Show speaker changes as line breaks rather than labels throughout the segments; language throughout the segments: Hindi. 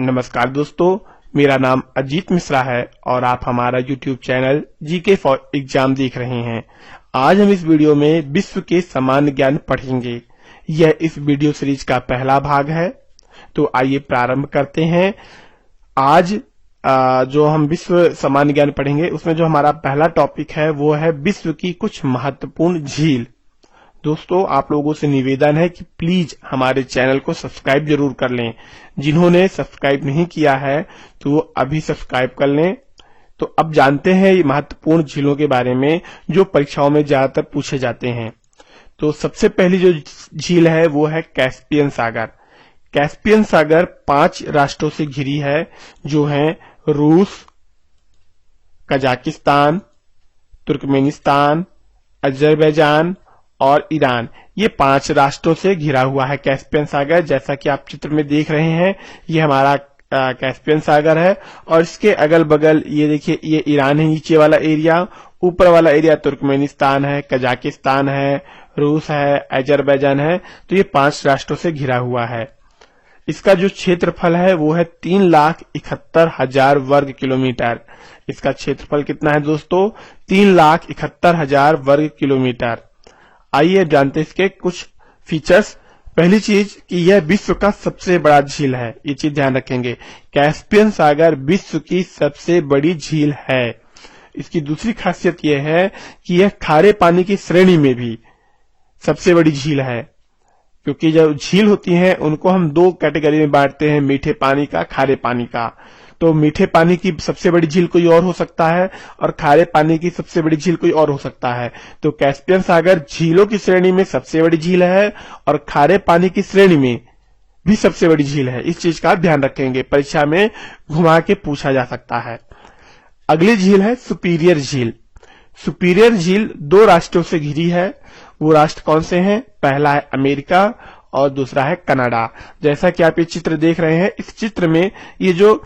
नमस्कार दोस्तों, मेरा नाम अजीत मिश्रा है और आप हमारा YouTube channel GK for exam देख रहे हैं। आज हम इस वीडियो में विश्व के सामान्य ज्ञान पढ़ेंगे। यह इस वीडियो सीरीज का पहला भाग है, तो आइए प्रारंभ करते हैं। आज जो हम विश्व सामान्य ज्ञान पढ़ेंगे उसमें जो हमारा पहला टॉपिक है वो है विश्व की कुछ महत्वपूर्ण झील। दोस्तों, आप लोगों से निवेदन है कि प्लीज हमारे चैनल को सब्सक्राइब जरूर कर लें। जिन्होंने सब्सक्राइब नहीं किया है तो वो अभी सब्सक्राइब कर लें। तो अब जानते हैं ये महत्वपूर्ण झीलों के बारे में जो परीक्षाओं में ज्यादातर पूछे जाते हैं। तो सबसे पहली जो झील है वो है कैस्पियन सागर। कैस्पियन सागर 5 राष्ट्रों से घिरी है, जो हैं रूस, कजाकिस्तान, तुर्कमेनिस्तान, अजरबैजान और ईरान। ये 5 राष्ट्रों से घिरा हुआ है कैस्पियन सागर। जैसा कि आप चित्र में देख रहे हैं, ये हमारा कैस्पियन सागर है और इसके अगल बगल ये देखिए, ये ईरान है नीचे वाला एरिया, ऊपर वाला एरिया तुर्कमेनिस्तान है, कजाकिस्तान है, रूस है, अजरबैजान है। तो ये 5 राष्ट्रों से घिरा हुआ है। इसका जो क्षेत्रफल है वो है 3,71,000 वर्ग किलोमीटर। इसका क्षेत्रफल कितना है दोस्तों? 3,71,000 वर्ग किलोमीटर। आइए जानते हैं इसके कुछ फीचर्स। पहली चीज कि यह विश्व का सबसे बड़ा झील है, ये चीज ध्यान रखेंगे। कैस्पियन सागर विश्व की सबसे बड़ी झील है। इसकी दूसरी खासियत यह है कि यह खारे पानी की श्रेणी में भी सबसे बड़ी झील है, क्योंकि जो झील होती हैं उनको हम 2 कैटेगरी में बांटते हैं, मीठे पानी का, खारे पानी का। तो मीठे पानी की सबसे बड़ी झील कोई और हो सकता है और खारे पानी की सबसे बड़ी झील कोई और हो सकता है। तो कैस्पियन सागर झीलों की श्रेणी में सबसे बड़ी झील है और खारे पानी की श्रेणी में भी सबसे बड़ी झील है। इस चीज का ध्यान रखेंगे, परीक्षा में घुमा के पूछा जा सकता है। अगली झील है सुपीरियर झील। सुपीरियर झील 2 राष्ट्रों से घिरी है। वो राष्ट्र कौन से हैं? पहला है अमेरिका और दूसरा है कनाडा। जैसा कि आप ये चित्र देख रहे हैं, इस चित्र में ये जो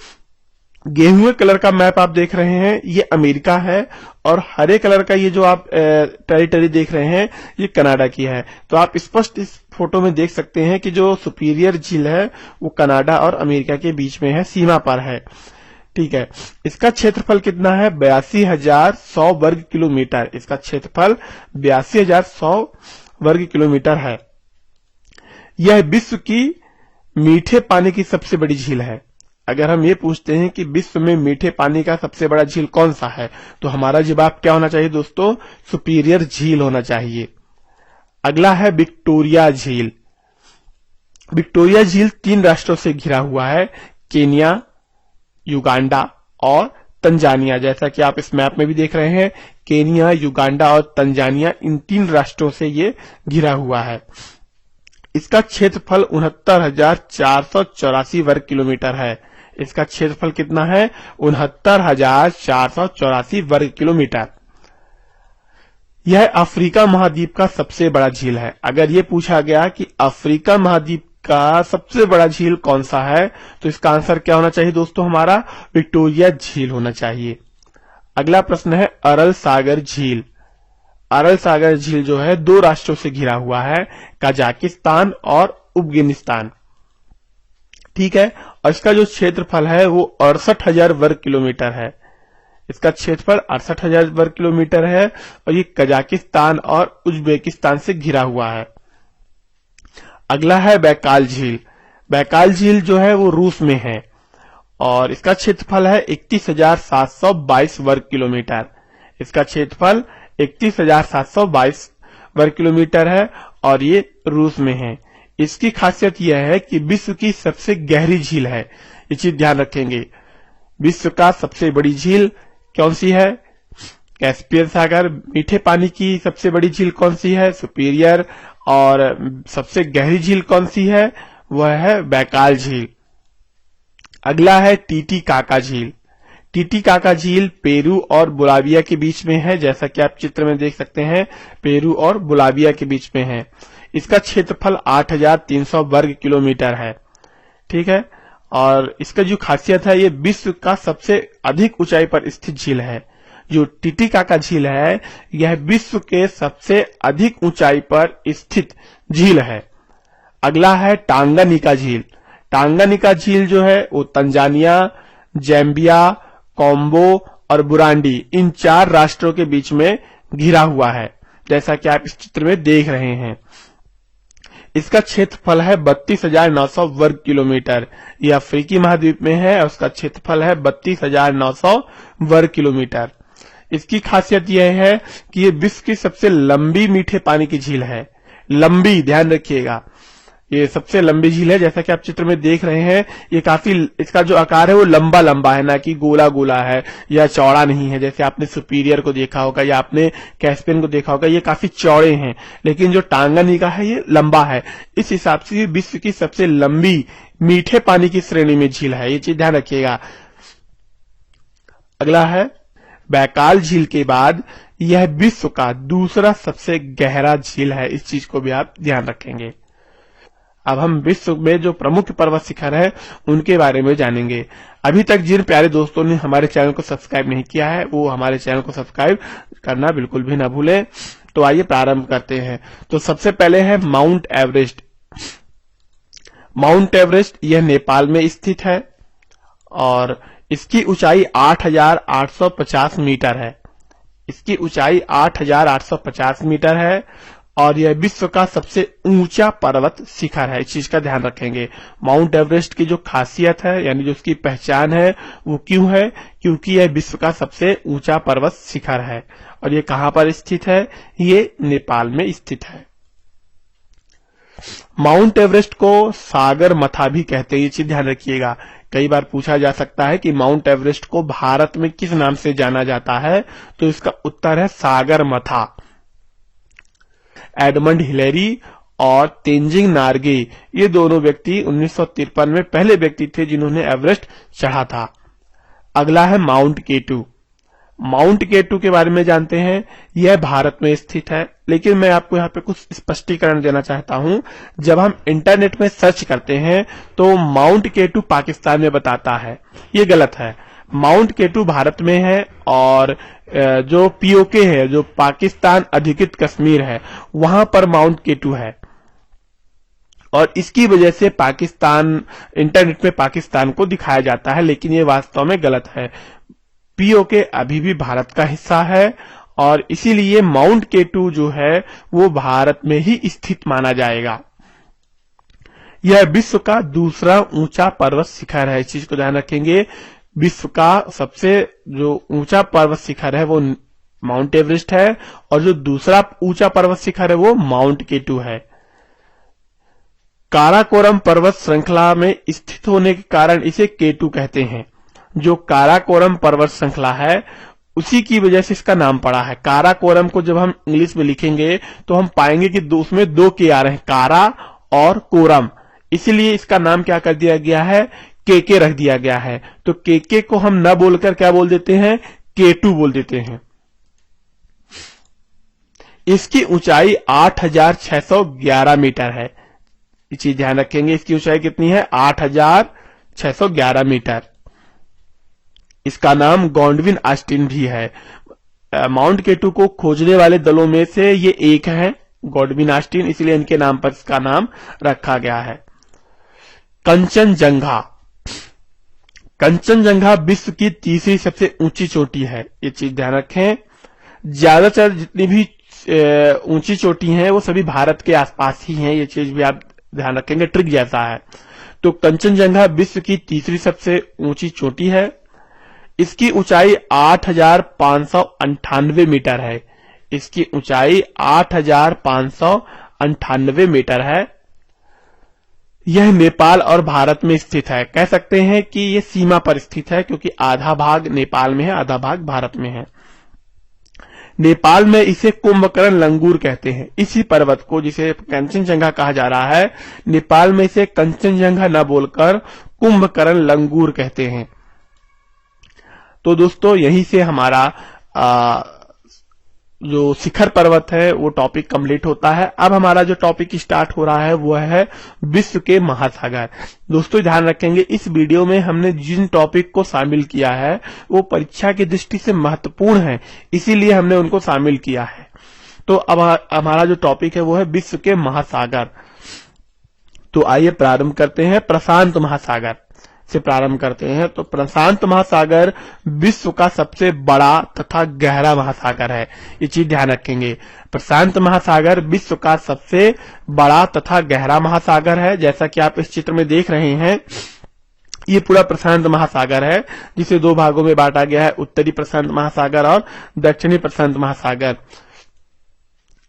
गेहुए कलर का मैप आप देख रहे हैं ये अमेरिका है और हरे कलर का ये जो आप टेरिटरी देख रहे हैं ये कनाडा की है। तो आप स्पष्ट इस फोटो में देख सकते हैं कि जो सुपीरियर झील है वो कनाडा और अमेरिका के बीच में है, सीमा पर है। ठीक है, इसका क्षेत्रफल कितना है? 82,100 वर्ग किलोमीटर। इसका क्षेत्रफल 82,100 वर्ग किलोमीटर है। यह विश्व की मीठे पानी की सबसे बड़ी झील है। अगर हम ये पूछते हैं कि विश्व में मीठे पानी का सबसे बड़ा झील कौन सा है, तो हमारा जवाब क्या होना चाहिए दोस्तों? सुपीरियर झील होना चाहिए। अगला है विक्टोरिया झील। विक्टोरिया झील 3 राष्ट्रों से घिरा हुआ है, केन्या, युगांडा और तंजानिया। जैसा कि आप इस मैप में भी देख रहे हैं, केन्या, युगांडा और तंजानिया, इन 3 राष्ट्रों से ये घिरा हुआ है। इसका क्षेत्रफल 69,484 वर्ग किलोमीटर है। इसका क्षेत्रफल कितना है? 69,484 वर्ग किलोमीटर। यह अफ्रीका महाद्वीप का सबसे बड़ा झील है। अगर ये पूछा गया कि अफ्रीका महाद्वीप का सबसे बड़ा झील कौन सा है, तो इसका आंसर क्या होना चाहिए दोस्तों? हमारा विक्टोरिया झील होना चाहिए। अगला प्रश्न है अरल सागर झील। अरल सागर झील जो है 2 राष्ट्रों से घिरा हुआ है, कजाकिस्तान और उज्बेकिस्तान। ठीक है, और इसका जो क्षेत्रफल है वो 68,000 वर्ग किलोमीटर है। इसका क्षेत्रफल 68,000 वर्ग किलोमीटर है और ये कजाकिस्तान और उज्बेकिस्तान से घिरा हुआ है। अगला है बैकाल झील। बैकाल झील जो है वो रूस में है और इसका क्षेत्रफल है 31,722 वर्ग किलोमीटर। इसका क्षेत्रफल 31,722 वर्ग किलोमीटर है और ये रूस में है। इसकी खासियत यह है कि विश्व की सबसे गहरी झील है। ये चीज ध्यान रखेंगे। विश्व का सबसे बड़ी झील कौन सी है? कैस्पियन सागर। मीठे पानी की सबसे बड़ी झील कौन सी है? सुपीरियर। और सबसे गहरी झील कौन सी है? वह है बैकाल झील। अगला है टीटीकाका झील। टीटीकाका झील पेरू और बोलाविया के बीच में है। जैसा कि आप चित्र में देख सकते हैं, पेरू और बोलाविया के बीच में है। इसका क्षेत्रफल 8,300 वर्ग किलोमीटर है। ठीक है, और इसका जो खासियत है, ये विश्व का सबसे अधिक ऊंचाई पर स्थित झील है। जो टीटीकाका झील है यह विश्व के सबसे अधिक ऊंचाई पर स्थित झील है। अगला है टांगानिका झील। टांगानिका झील जो है वो तंजानिया, जैम्बिया, कॉम्बो और बुरांडी इन 4 राष्ट्रों के बीच में घिरा हुआ है, जैसा कि आप इस चित्र में देख रहे हैं। इसका क्षेत्रफल है 32,900 वर्ग किलोमीटर। यह अफ्रीकी महाद्वीप में है और उसका क्षेत्रफल है 32,900 वर्ग किलोमीटर। इसकी खासियत यह है कि ये विश्व की सबसे लंबी मीठे पानी की झील है। लंबी, ध्यान रखिएगा, ये सबसे लंबी झील है। जैसा कि आप चित्र में देख रहे हैं, ये काफी, इसका जो आकार है वो लंबा लंबा है, ना कि गोला गोला है या चौड़ा नहीं है। जैसे आपने सुपीरियर को देखा होगा या आपने कैस्पियन को देखा होगा, ये काफी चौड़े हैं, लेकिन जो टांगानिका है ये लंबा है। इस हिसाब से ये विश्व की सबसे लंबी मीठे पानी की श्रेणी में झील है, ये चीज ध्यान रखिएगा। अगला है बैकाल झील के बाद यह विश्व का दूसरा सबसे गहरा झील है। इस चीज को भी आप ध्यान रखेंगे। अब हम विश्व में जो प्रमुख पर्वत शिखर है उनके बारे में जानेंगे। अभी तक जिन प्यारे दोस्तों ने हमारे चैनल को सब्सक्राइब नहीं किया है वो हमारे चैनल को सब्सक्राइब करना बिल्कुल भी ना भूलें। तो आइए प्रारंभ करते हैं। तो सबसे पहले है माउंट एवरेस्ट। माउंट एवरेस्ट यह नेपाल में स्थित है और इसकी ऊंचाई 8,850 मीटर है। इसकी ऊंचाई 8,850 मीटर है और यह विश्व का सबसे ऊंचा पर्वत शिखर है। इस चीज का ध्यान रखेंगे। माउंट एवरेस्ट की जो खासियत है, यानी जो उसकी पहचान है, वो क्यों है? क्योंकि यह विश्व का सबसे ऊंचा पर्वत शिखर है। और ये कहां पर स्थित है? ये नेपाल में स्थित है। माउंट एवरेस्ट को सागर मथा भी कहते हैं, ये चीज ध्यान रखिएगा। कई बार पूछा जा सकता है कि माउंट एवरेस्ट को भारत में किस नाम से जाना जाता है, तो इसका उत्तर है सागर मथा। एडमंड हिलेरी और तेंजिंग नार्गे ये दोनों व्यक्ति 1953 में पहले व्यक्ति थे जिन्होंने एवरेस्ट चढ़ा था। अगला है माउंट केटू। माउंट केटू के बारे में जानते हैं। यह भारत में स्थित है, लेकिन मैं आपको यहाँ पे कुछ स्पष्टीकरण देना चाहता हूँ। जब हम इंटरनेट में सर्च करते हैं तो माउंट केटू पाकिस्तान में बताता है, ये गलत है। माउंट केटू भारत में है और जो पीओके है, जो पाकिस्तान अधिकृत कश्मीर है, वहां पर माउंट केटू है और इसकी वजह से पाकिस्तान, इंटरनेट में पाकिस्तान को दिखाया जाता है, लेकिन ये वास्तव में गलत है। पीओके अभी भी भारत का हिस्सा है और इसीलिए माउंट केटू जो है वो भारत में ही स्थित माना जाएगा। यह विश्व का दूसरा ऊंचा पर्वत शिखर है, इस चीज को ध्यान रखेंगे। विश्व का सबसे जो ऊंचा पर्वत शिखर है वो माउंट एवरेस्ट है और जो दूसरा ऊंचा पर्वत शिखर है वो माउंट केटू है। काराकोरम पर्वत श्रृंखला में स्थित होने के कारण इसे केटू कहते हैं। जो काराकोरम पर्वत श्रृंखला है उसी की वजह से इसका नाम पड़ा है। काराकोरम को जब हम इंग्लिश में लिखेंगे तो हम पाएंगे कि उसमें 2 के आ रहे हैं, कारा और कोरम, इसीलिए इसका नाम क्या कर दिया गया है? केके रख दिया गया है। तो केके को हम न बोलकर क्या बोल देते हैं? केटू बोल देते हैं। इसकी ऊंचाई 8,611 मीटर है। ये चीज ध्यान रखेंगे। इसकी ऊंचाई कितनी है? 8,611 मीटर। इसका नाम गॉडविन ऑस्टिन भी है। माउंट केटू को खोजने वाले दलों में से ये एक है, गॉडविन ऑस्टिन, इसलिए इनके नाम पर इसका नाम रखा गया है। कंचनजंगा। कंचनजंगा विश्व की तीसरी सबसे ऊंची चोटी है, ये चीज ध्यान रखें। ज्यादातर जितनी भी ऊंची चोटी हैं वो सभी भारत के आसपास ही हैं, ये चीज भी आप ध्यान रखेंगे, ट्रिक जैसा है। तो कंचनजंगा विश्व की तीसरी सबसे ऊंची चोटी है। इसकी ऊंचाई 8,598 मीटर है। इसकी ऊंचाई 8,598 मीटर है। यह नेपाल और भारत में स्थित है। कह सकते हैं कि यह सीमा पर स्थित है, क्योंकि आधा भाग नेपाल में है, आधा भाग भारत में है। नेपाल में इसे कुंभकर्ण लंगूर कहते हैं। इसी पर्वत को, जिसे कंचनजंगा कहा जा रहा है, नेपाल में इसे कंचनजंगा न बोलकर कुंभकर्ण लंगूर कहते हैं। तो दोस्तों यहीं से हमारा जो शिखर पर्वत है वो टॉपिक कंप्लीट होता है। अब हमारा जो टॉपिक स्टार्ट हो रहा है वो है विश्व के महासागर। दोस्तों ध्यान रखेंगे, इस वीडियो में हमने जिन टॉपिक को शामिल किया है वो परीक्षा की दृष्टि से महत्वपूर्ण है, इसीलिए हमने उनको शामिल किया है। तो अब हमारा जो टॉपिक है वो है विश्व के महासागर। तो आइए प्रारंभ करते हैं प्रशांत महासागर से प्रारंभ करते हैं। तो प्रशांत महासागर विश्व का सबसे बड़ा तथा गहरा महासागर है, ये चीज ध्यान रखेंगे। प्रशांत महासागर विश्व का सबसे बड़ा तथा गहरा महासागर है। जैसा कि आप इस चित्र में देख रहे हैं, ये पूरा प्रशांत महासागर है, जिसे दो भागों में बांटा गया है, उत्तरी प्रशांत महासागर और दक्षिणी प्रशांत महासागर।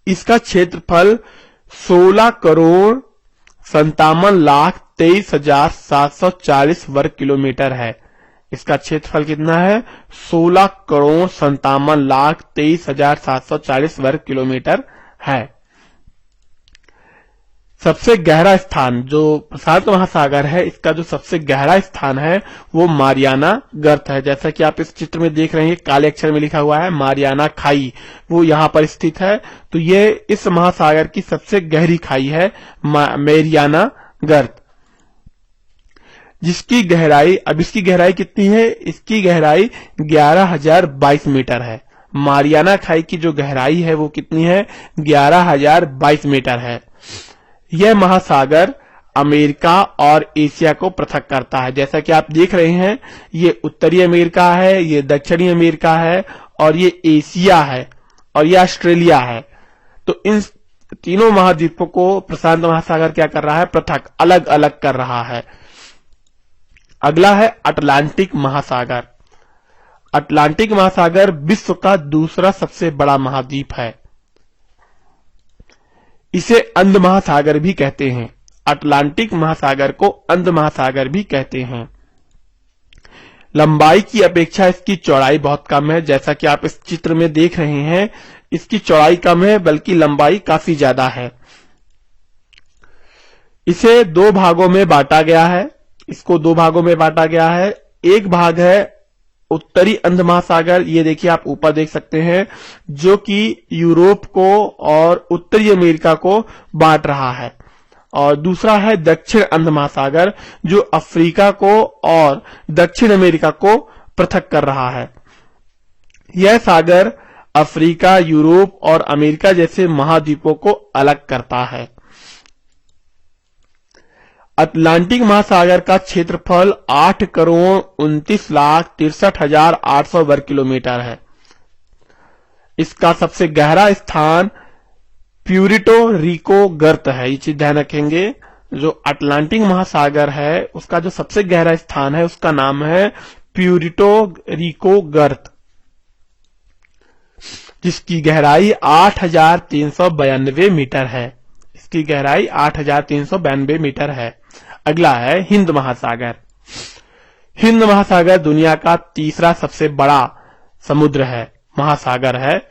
इसका क्षेत्रफल 16,57,23,740 वर्ग किलोमीटर है। इसका क्षेत्रफल कितना है? 16,57,23,740 वर्ग किलोमीटर है। सबसे गहरा स्थान जो प्रशांत महासागर है, इसका जो सबसे गहरा स्थान है वो मारियाना गर्त है। जैसा कि आप इस चित्र में देख रहे हैं, काले अक्षर में लिखा हुआ है मारियाना खाई, वो यहाँ पर स्थित है। तो ये इस महासागर की सबसे गहरी खाई है मारियाना गर्त, जिसकी गहराई, अब इसकी गहराई कितनी है? इसकी गहराई 11,022 मीटर है। मारियाना खाई की जो गहराई है वो कितनी है? 11,022 मीटर है। यह महासागर अमेरिका और एशिया को पृथक करता है। जैसा कि आप देख रहे हैं, ये उत्तरी अमेरिका है, ये दक्षिणी अमेरिका है और ये एशिया है और ये ऑस्ट्रेलिया है। तो इन तीनों महाद्वीपों को प्रशांत महासागर क्या कर रहा है? पृथक, अलग अलग कर रहा है। अगला है अटलांटिक महासागर। अटलांटिक महासागर विश्व का दूसरा सबसे बड़ा महाद्वीप है। इसे अंध महासागर भी कहते हैं। अटलांटिक महासागर को अंध महासागर भी कहते हैं। लंबाई की अपेक्षा इसकी चौड़ाई बहुत कम है। जैसा कि आप इस चित्र में देख रहे हैं, इसकी चौड़ाई कम है बल्कि लंबाई काफी ज्यादा है। इसे दो भागों में बांटा गया है। इसको दो भागों में बांटा गया है। एक भाग है उत्तरी अंध महासागर, ये देखिए आप ऊपर देख सकते हैं, जो कि यूरोप को और उत्तरी अमेरिका को बांट रहा है। और दूसरा है दक्षिण अंध महासागर, जो अफ्रीका को और दक्षिण अमेरिका को पृथक कर रहा है। यह सागर अफ्रीका, यूरोप और अमेरिका जैसे महाद्वीपों को अलग करता है। अटलांटिक महासागर का क्षेत्रफल 8,29,63,800 वर्ग किलोमीटर है। इसका सबसे गहरा स्थान प्यूरिटो रिको गर्त है। ये चीज ध्यान रखेंगे, जो अटलांटिक महासागर है उसका जो सबसे गहरा स्थान है उसका नाम है प्यूरिटो रिको गर्त, जिसकी गहराई 8,392 मीटर है। इसकी गहराई 8,392 मीटर है। अगला है हिंद महासागर। हिंद महासागर दुनिया का तीसरा सबसे बड़ा समुद्र है, महासागर है।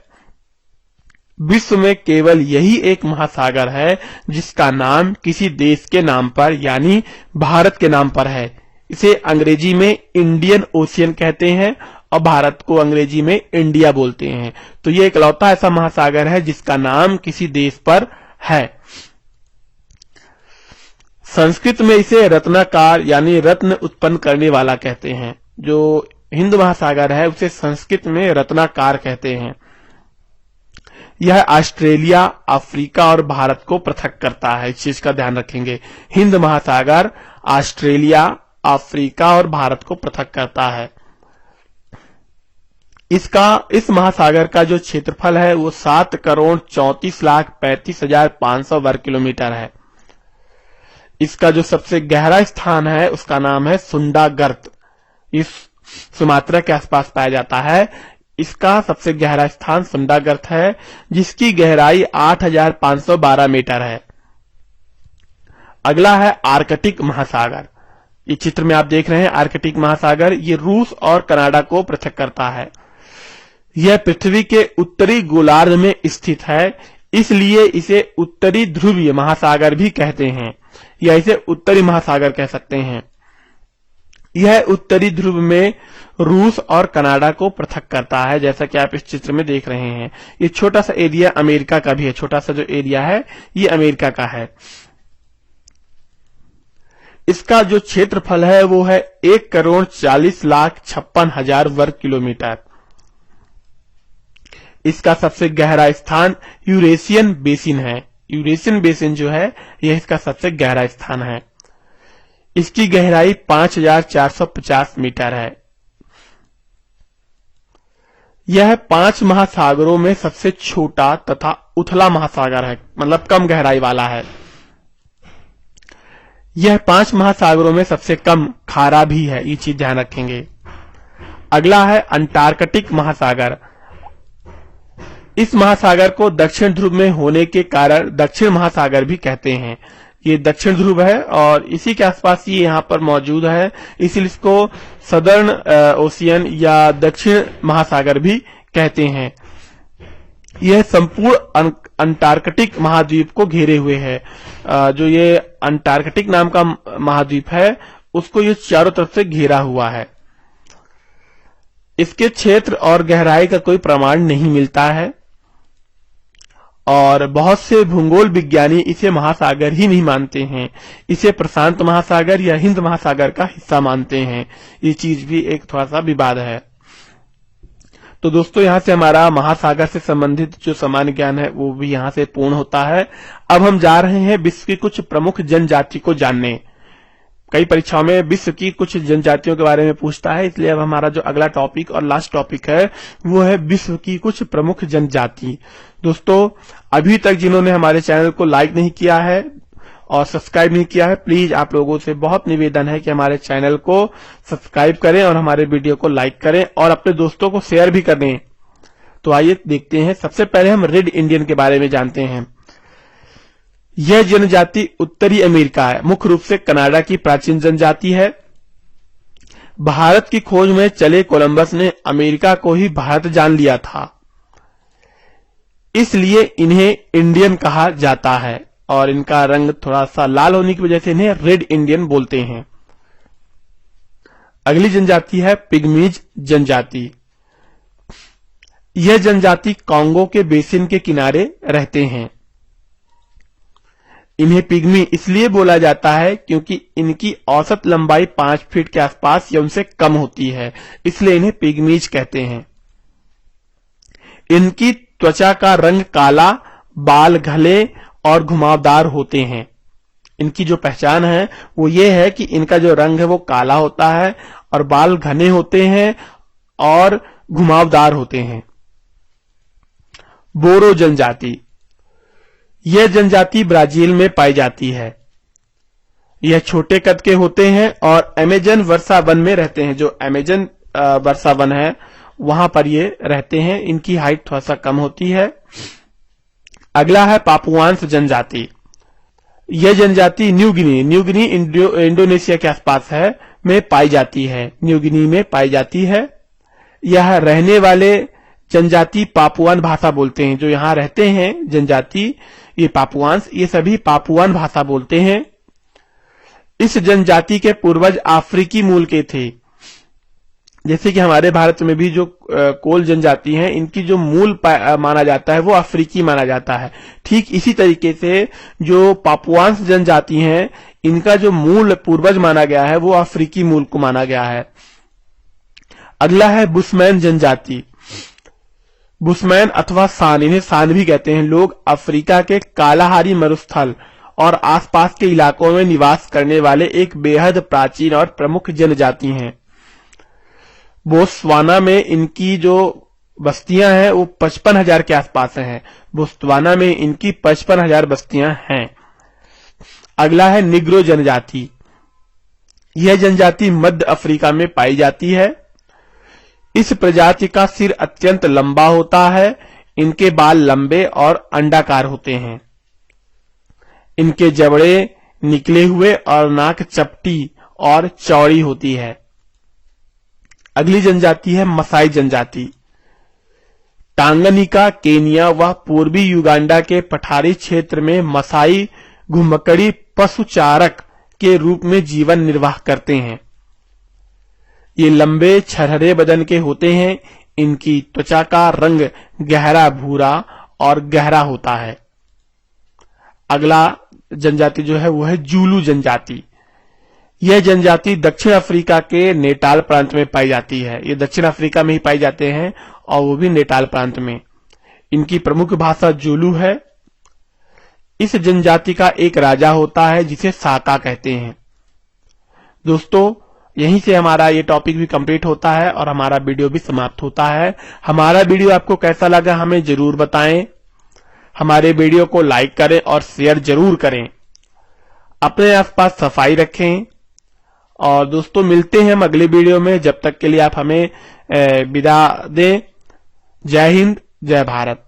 विश्व में केवल यही एक महासागर है जिसका नाम किसी देश के नाम पर यानी भारत के नाम पर है। इसे अंग्रेजी में इंडियन ओशियन कहते हैं और भारत को अंग्रेजी में इंडिया बोलते हैं। तो ये इकलौता ऐसा महासागर है जिसका नाम किसी देश पर है। संस्कृत में इसे रत्नाकार यानी रत्न उत्पन्न करने वाला कहते हैं। जो हिंद महासागर है उसे संस्कृत में रत्नाकार कहते हैं। यह ऑस्ट्रेलिया, अफ्रीका और भारत को पृथक करता है। इस चीज का ध्यान रखेंगे। हिंद महासागर ऑस्ट्रेलिया, अफ्रीका और भारत को पृथक करता है। इस महासागर का जो क्षेत्रफल है वो 7,34,35,500 वर्ग किलोमीटर है। इसका जो सबसे गहरा स्थान है उसका नाम है सुंडा गर्त। इस सुमात्रा के आसपास पाया जाता है। इसका सबसे गहरा स्थान सुंडा गर्त है, जिसकी गहराई 8,512 मीटर है। अगला है आर्कटिक महासागर। इस चित्र में आप देख रहे हैं आर्कटिक महासागर, ये रूस और कनाडा को पृथक करता है। यह पृथ्वी के उत्तरी गोलार्ध में स्थित है, इसलिए इसे उत्तरी ध्रुवीय महासागर भी कहते हैं या इसे उत्तरी महासागर कह सकते हैं। यह उत्तरी ध्रुव में रूस और कनाडा को पृथक करता है, जैसा कि आप इस चित्र में देख रहे हैं। ये छोटा सा एरिया अमेरिका का भी है, छोटा सा जो एरिया है ये अमेरिका का है। इसका जो क्षेत्रफल है वो है 1,40,56,000 वर्ग किलोमीटर। इसका सबसे गहरा स्थान यूरेशियन बेसिन है। यूरेशियन बेसिन जो है यह इसका सबसे गहरा स्थान है। इसकी गहराई 5450 मीटर है। यह 5 महासागरों में सबसे छोटा तथा उथला महासागर है, मतलब कम गहराई वाला है। यह 5 महासागरों में सबसे कम खारा भी है, ये चीज ध्यान रखेंगे। अगला है अंटार्कटिक महासागर। इस महासागर को दक्षिण ध्रुव में होने के कारण दक्षिण महासागर भी कहते हैं। ये दक्षिण ध्रुव है और इसी के आसपास ये यहाँ पर मौजूद है, इसलिए इसको सदर्न ओशियन या दक्षिण महासागर भी कहते हैं। यह संपूर्ण अंटार्कटिक महाद्वीप को घेरे हुए है। जो ये अंटार्कटिक नाम का महाद्वीप है उसको ये चारों तरफ से घेरा हुआ है। इसके क्षेत्र और गहराई का कोई प्रमाण नहीं मिलता है और बहुत से भूगोल विज्ञानी इसे महासागर ही नहीं मानते हैं, इसे प्रशांत महासागर या हिंद महासागर का हिस्सा मानते हैं। ये चीज भी एक थोड़ा सा विवाद है। तो दोस्तों यहां से हमारा महासागर से संबंधित जो सामान्य ज्ञान है वो भी यहां से पूर्ण होता है। अब हम जा रहे हैं विश्व की कुछ प्रमुख जनजाति को जानने। कई परीक्षाओं में विश्व की कुछ जनजातियों के बारे में पूछता है, इसलिए अब हमारा जो अगला टॉपिक और लास्ट टॉपिक है वो है विश्व की कुछ प्रमुख जनजाति। दोस्तों अभी तक जिन्होंने हमारे चैनल को लाइक नहीं किया है और सब्सक्राइब नहीं किया है, प्लीज आप लोगों से बहुत निवेदन है कि हमारे चैनल को सब्सक्राइब करें और हमारे वीडियो को लाइक करें और अपने दोस्तों को शेयर भी करें। तो आइए देखते हैं। सबसे पहले हम रेड इंडियन के बारे में जानते हैं। यह जनजाति उत्तरी अमेरिका है, मुख्य रूप से कनाडा की प्राचीन जनजाति है। भारत की खोज में चले कोलंबस ने अमेरिका को ही भारत जान लिया था, इसलिए इन्हें इंडियन कहा जाता है और इनका रंग थोड़ा सा लाल होने की वजह से इन्हें रेड इंडियन बोलते हैं। अगली जनजाति है पिग्मीज जनजाति। यह जनजाति कांगो के बेसिन के किनारे रहते हैं। इन्हें पिग्मी इसलिए बोला जाता है क्योंकि इनकी औसत लंबाई 5 फीट के आसपास या उनसे कम होती है, इसलिए इन्हें पिग्मीज कहते हैं। इनकी त्वचा का रंग काला, बाल घने और घुमावदार होते हैं। इनकी जो पहचान है वो ये है कि इनका जो रंग है वो काला होता है और बाल घने होते हैं और घुमावदार होते हैं। बोरो जनजाति। यह जनजाति ब्राजील में पाई जाती है। यह छोटे कद के होते हैं और अमेजन वर्षा वन में रहते हैं। जो अमेजन वर्षा वन है वहां पर ये रहते हैं। इनकी हाइट थोड़ा सा कम होती है। अगला है पापुआंस जनजाति। यह जनजाति न्यू गिनी इंडोनेशिया के आसपास है में पाई जाती है। न्यू गिनी में पाई जाती है। यह रहने वाले जनजाति पापुआन भाषा बोलते हैं। जो यहाँ रहते हैं जनजाति ये पापुआंस, ये सभी पापुआन भाषा बोलते हैं। इस जनजाति के पूर्वज अफ्रीकी मूल के थे। जैसे कि हमारे भारत में भी जो कोल जनजाति हैं इनकी जो मूल माना जाता है वो अफ्रीकी माना जाता है। ठीक इसी तरीके से जो पापुआंस जनजाति हैं इनका जो मूल पूर्वज माना गया है वो अफ्रीकी मूल को माना गया है। अगला है बुशमैन जनजाति। बुशमैन अथवा सान, इन्हें सान भी कहते हैं, लोग अफ्रीका के कालाहारी मरुस्थल और आसपास के इलाकों में निवास करने वाले एक बेहद प्राचीन और प्रमुख जनजाति हैं। बोत्सवाना में इनकी जो बस्तियां हैं वो 55,000 के आसपास हैं। बोत्सवाना में इनकी 55,000 बस्तियां हैं। अगला है निग्रो जनजाति। यह जनजाति मध्य अफ्रीका में पाई जाती है। इस प्रजाति का सिर अत्यंत लंबा होता है। इनके बाल लंबे और अंडाकार होते हैं। इनके जबड़े निकले हुए और नाक चपटी और चौड़ी होती है। अगली जनजाति है मसाई जनजाति। टांगनिका, केनिया व पूर्वी युगांडा के पठारी क्षेत्र में मसाई घुमक्कड़ी पशुचारक के रूप में जीवन निर्वाह करते हैं। ये लंबे छरहरे बदन के होते हैं। इनकी त्वचा का रंग गहरा भूरा और गहरा होता है। अगला जनजाति जो है वो है जूलू जनजाति। यह जनजाति दक्षिण अफ्रीका के नेटाल प्रांत में पाई जाती है। ये दक्षिण अफ्रीका में ही पाई जाते हैं और वो भी नेटाल प्रांत में। इनकी प्रमुख भाषा जूलू है। इस जनजाति का एक राजा होता है जिसे साका कहते हैं। दोस्तों, यहीं से हमारा ये टॉपिक भी कंप्लीट होता है और हमारा वीडियो भी समाप्त होता है। हमारा वीडियो आपको कैसा लगा हमें जरूर बताएं। हमारे वीडियो को लाइक करें और शेयर जरूर करें। अपने आसपास सफाई रखें। और दोस्तों, मिलते हैं हम अगले वीडियो में। जब तक के लिए आप हमें विदा दें। जय हिंद, जय भारत।